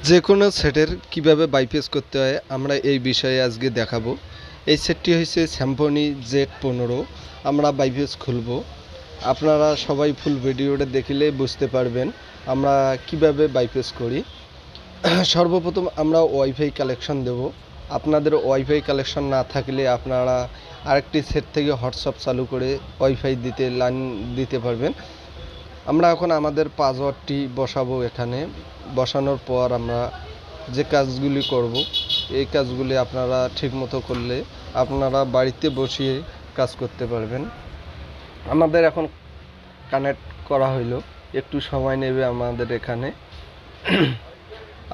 যে কোনো সেটের কিভাবে বাইপাস করতে হয় আমরা এই বিষয়ে আজকে দেখাবো। এই সেটটি হচ্ছে স্যাম্পনি Z15। আমরা বাইপাস খুলব, আপনারা সবাই ফুল ভিডিওটা দেখলে বুঝতে পারবেন আমরা কিভাবে বাইপাস করি। সর্বপ্রথম আমরা ওয়াইফাই কালেকশন দেব। আপনাদের ওয়াইফাই কালেকশন না থাকলে আপনারা আরেকটি সেট থেকে হোয়াটসঅ্যাপ চালু করে ওয়াইফাই লাইন দিতে পারবেন। আমরা এখন আমাদের পাসওয়ার্ডটি বসাবো। এখানে বসানোর পর আমরা যে কাজগুলি করব এই কাজগুলি আপনারা ঠিকমতো করলে আপনারা বাড়িতে বসিয়ে কাজ করতে পারবেন। আমাদের এখন কানেক্ট করা হইলো, একটু সময় নেবে আমাদের এখানে।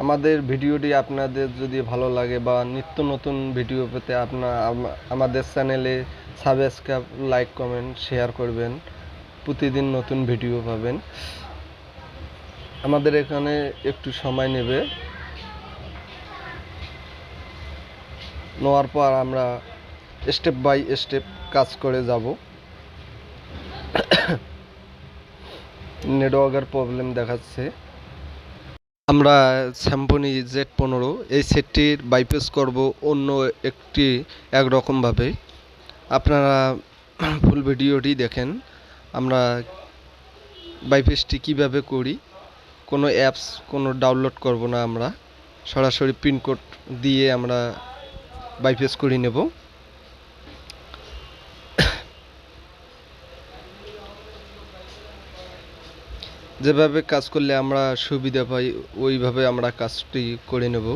আমাদের ভিডিওটি আপনাদের যদি ভালো লাগে বা নিত্য নতুন ভিডিও পেতে আমাদের চ্যানেলে সাবস্ক্রাইব, লাইক, কমেন্ট, শেয়ার করবেন। প্রতিদিন নতুন ভিডিও পাবেন। আমাদের এখানে একটু সময় নেবে, নেওয়ার পর আমরা স্টেপ বাই স্টেপ কাজ করে যাব। নেটওয়ার্কের প্রবলেম দেখাচ্ছে। আমরা স্যাম্পনি Z15 এই সেটটির বাইপাস করব অন্য একরকমভাবে। আপনারা ফুল ভিডিওটি দেখেন আমরা বাইপাসটি কীভাবে করি। কোনো অ্যাপস ডাউনলোড করব না, আমরা সরাসরি পিনকোড দিয়ে আমরা বাইপাস করে নেব। যেভাবে কাজ করলে আমরা সুবিধা পাই ওইভাবে আমরা কাজটি করে নেব।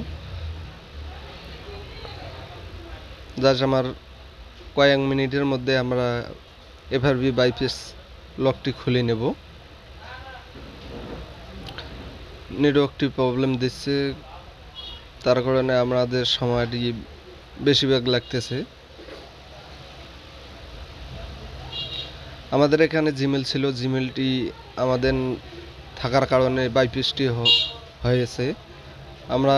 জাস্ট আমার কয়েক মিনিটের মধ্যে আমরা এফআরবি বাইপাস লকটি খুলে নেব। নেটওয়ার্কটি প্রবলেম দিচ্ছে, তার কারণে আমাদের সময়টি বেশিরভাগ লাগতেছে। আমাদের এখানে জিমেল ছিল, জিমেলটি আমাদের থাকার কারণে বাইপাসটি হয়েছে। আমরা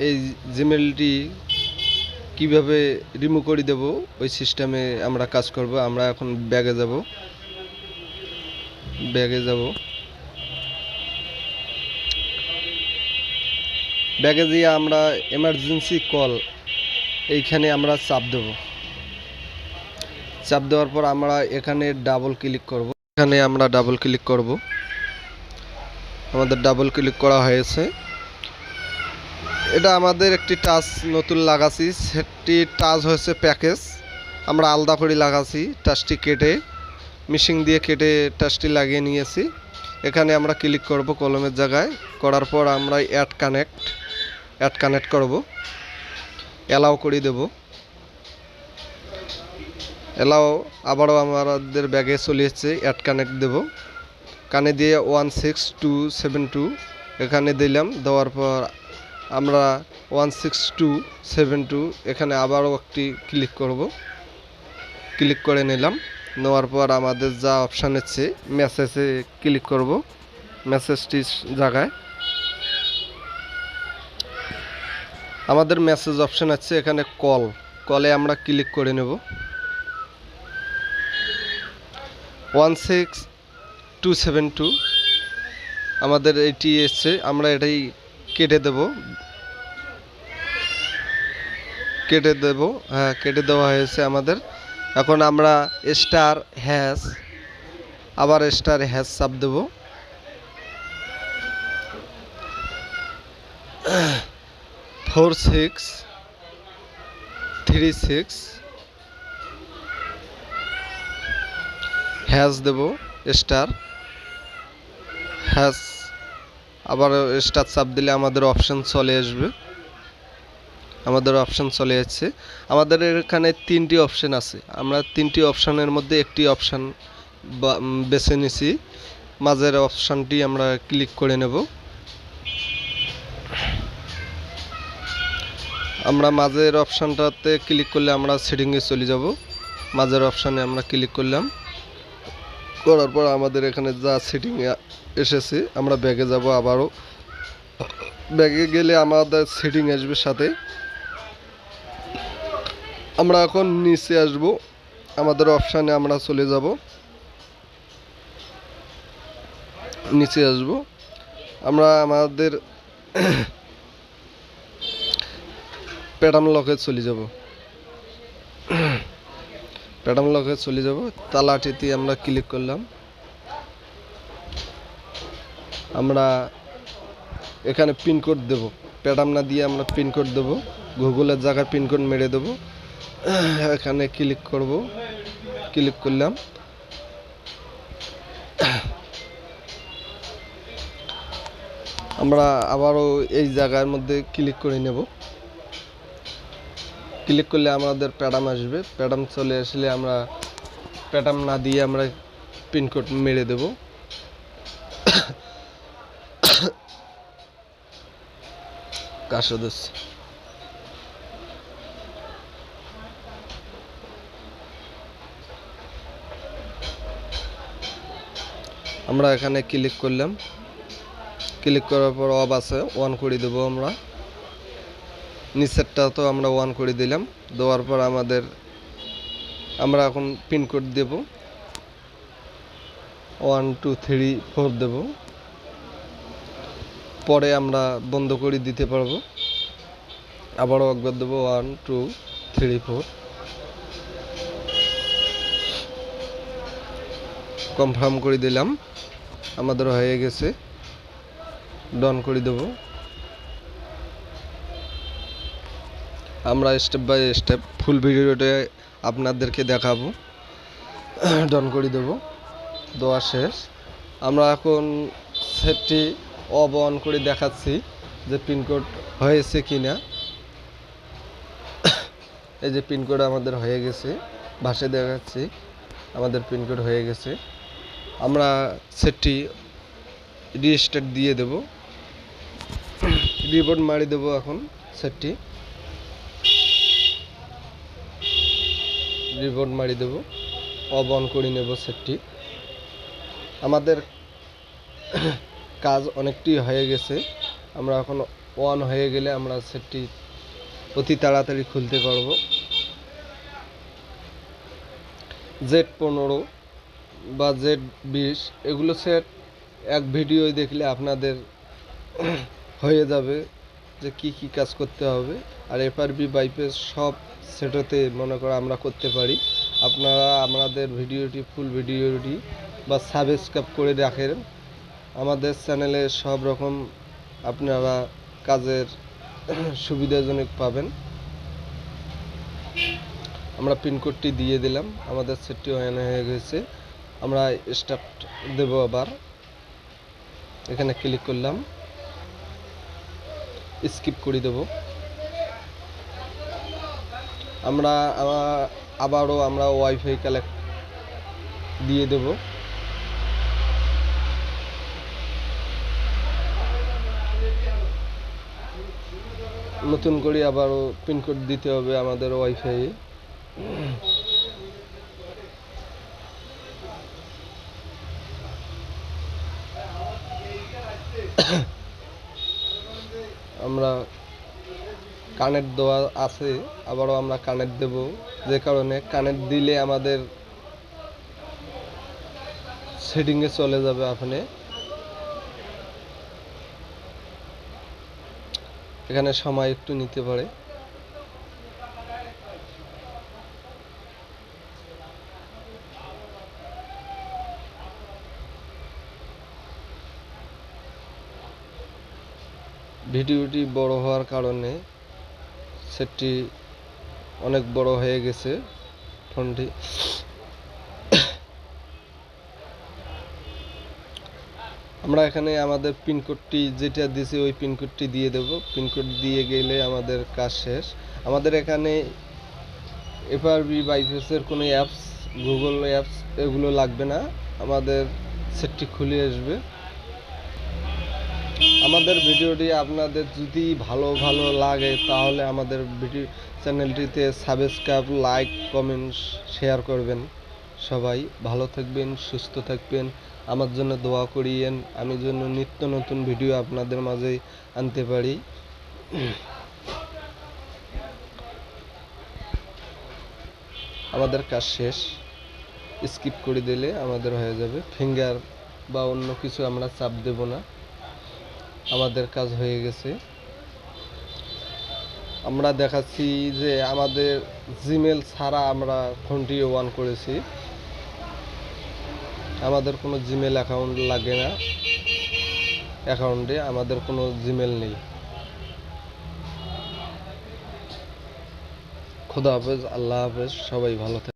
এই জিমেলটি কিভাবে রিমুভ করে দেব ওই সিস্টেমে আমরা কাজ করব। আমরা এখন ব্যাগে যাব। ব্যাগে দিয়ে আমরা এমার্জেন্সি কল এইখানে আমরা চাপ দেব। চাপ দেওয়ার পর আমরা এখানে ডাবল ক্লিক করব। এখানে আমরা ডাবল ক্লিক করব। আমাদের ডাবল ক্লিক করা হয়েছে। এটা আমাদের একটি টাচ নতুন লাগাচ্ছি। সেটি টাচ হয়েছে প্যাকেজ, আমরা আলাদা করে লাগাচ্ছি। টাচটি কেটে মেশিন দিয়ে কেটে টাচটি লাগিয়ে নিয়েছি। এখানে আমরা ক্লিক করব কলমের জায়গায়। করার পর আমরা অ্যাড কানেক্ট করব, অ্যালাউ করে দেব। অ্যালাউ আবারও আমাদের ব্যাগে চলে এসেছে। অ্যাড কানেক্ট দেব, কানে দিয়ে 16272 এখানে দিলাম। দেওয়ার পর আমরা 16272 এখানে আবারও একটি ক্লিক করব। ক্লিক করে নিলাম। নেওয়ার পর আমাদের যা অপশান আছে মেসেজে ক্লিক করব। মেসেজটির জায়গায় আমাদের মেসেজ অপশান আছে, এখানে কলে আমরা ক্লিক করে নেব। 16272 আমাদের এটি এসছে, আমরা এটাই কেটে দেব। হ্যাঁ, কেটে দেওয়া হয়েছে আমাদের। এখন আমরা আবার স্টার হ্যাশ চাপ দেব। 4636 হ্যাশ দেব, স্টার হ্যাশ আবার স্টার চাপ দিলে আমাদের অপশান চলে আসবে। আমাদের অপশান চলে যাচ্ছে। আমাদের এখানে 3টি অপশান আছে। আমরা 3টি অপশানের মধ্যে একটি অপশান বেছে নিছি। মাঝের অপশানটি আমরা ক্লিক করে নেব। আমরা মাঝের অপশানটাতে ক্লিক করলে আমরা সেটিংয়ে চলে যাব। মাঝের অপশানে আমরা ক্লিক করলাম। করার পর আমাদের এখানে যা সেটিং এসেছে আমরা ব্যাগে যাব। আবারও ব্যাগে গেলে আমাদের সেটিং আসবে সাথে। আমরা এখন নিচে আসব, আমাদের অপশানে আমরা চলে যাব। নিচে আসব, আমরা আমাদের প্যাডাম লকে চলে যাব তালাটিতে আমরা ক্লিক করলাম। আমরা এখানে পিনকোড দেব, প্যাডাম না দিয়ে আমরা পিনকোড দেব, গুগলের জায়গায় পিনকোড মেরে দেব। এখানে ক্লিক করব, ক্লিক করলাম। আমরা আবারও এই জায়গার মধ্যে ক্লিক করে নেব। ক্লিক করলে আমাদের প্যাডাম আসবে, প্যাডাম চলে আসলে আমরা প্যাডাম না দিয়ে আমরা পিনকোড মেরে দেব। কাশোদস আমরা এখানে ক্লিক করলাম। ক্লিক করার পর অফ আছে, অন করে দেবো। নিচেরটা তো আমরা অন করে দিলাম। দেওয়ার পর আমরা এখন পিনকোড দেব, 1 2 3 4 দেব। পরে আমরা বন্ধ করে দিতে পারবো। আবারও একবার দেবো 1 2 3 4। কনফার্ম করে দিলাম, আমাদের হয়ে গেছে। ডান করে দেব। আমরা স্টেপ বাই স্টেপ ফুল ভিডিওটা আপনাদেরকে দেখাবো। ডান করে দেব, দেওয়া শেষ। আমরা এখন সেটটি অফ অন করে দেখাচ্ছি যে পিনকোড হয়েছে কিনা। এই যে পিনকোড আমাদের হয়ে গেছে, ভাষায় দেখাচ্ছি আমাদের পিনকোড হয়ে গেছে। আমরা সেটটি রিস্টার্ট দিয়ে দেব, রিবোট মারি দেব। এখন সেটটি রিবোট মারি দেব, অফ অন করে নেব সেটটি। আমাদের কাজ অনেকটি হয়ে গেছে। আমরা এখন অন হয়ে গেলে আমরা সেটটি অতি তাড়াতাড়ি খুলতে পারবো। Z15 বা Z20 এগুলো সেট এক ভিডিওয় দেখলে আপনাদের হয়ে যাবে যে কি কি কাজ করতে হবে। আর FRP বাইপাস সব সেটাতে মনে করো আমরা করতে পারি। আপনারা আমাদের ফুল ভিডিওটি বা সাবস্ক্রাইব করে রাখেন। আমাদের চ্যানেলে সব রকম আপনারা কাজের সুবিধাজনক পাবেন। আমরা পিনকোডটি দিয়ে দিলাম, আমাদের সেটটি হয়ে গেছে। আমরা স্টার্ট দেব, আবার এখানে ক্লিক করলাম, স্কিপ করে দেব। আবারও আমরা ওয়াইফাই কানেক্ট দিয়ে দেব। নতুন করে আবারও পিনকোড দিতে হবে আমাদের ওয়াইফাই। আমরা কানেক্ট দেওয়া আছে, আবারও আমরা কানেক্ট দেব। যে কারণে কানেক্ট দিলে আমাদের সেটিংয়ে চলে যাবে। আপনি এখানে সময় একটু নিতে পারে। ভিডিওটি বড় হওয়ার কারণে সেটটি অনেক বড় হয়ে গেছে ফোনটি। আমরা এখানে আমাদের পিনকোডটি যেটা দিয়েছি ওই পিনকোডটি দিয়ে দেব। পিনকোড দিয়ে গেলে আমাদের কাজ শেষ। আমাদের এখানে FRP বাইপাসের কোনো অ্যাপস, গুগল অ্যাপস এগুলো লাগবে না, আমাদের সেটটি খুলে আসবে। আমাদের ভিডিওটি আপনাদের যদি ভালো লাগে তাহলে আমাদের চ্যানেলটিতে সাবস্ক্রাইব, লাইক, কমেন্ট, শেয়ার করবেন। সবাই ভালো থাকবেন, সুস্থ থাকবেন, আমার জন্য দোয়া করিয়েন, আমি যেন নিত্য নতুন ভিডিও আপনাদের মাঝে আনতে পারি। আমাদের কাজ শেষ, স্কিপ করে দিলে আমাদের হয়ে যাবে। ফিঙ্গার বা অন্য কিছু আমরা চাপ দেব না, আমাদের কাজ হয়ে গেছে। আমরা দেখাচ্ছি যে আমাদের জিমেল ছাড়া আমরা ফোনটি অন করেছি, আমাদের কোনো জিমেল অ্যাকাউন্ট লাগে না, অ্যাকাউন্টে আমাদের কোনো জিমেল নেই। খোদা হাফেজ, আল্লাহ হাফেজ, সবাই ভালো থাকবেন।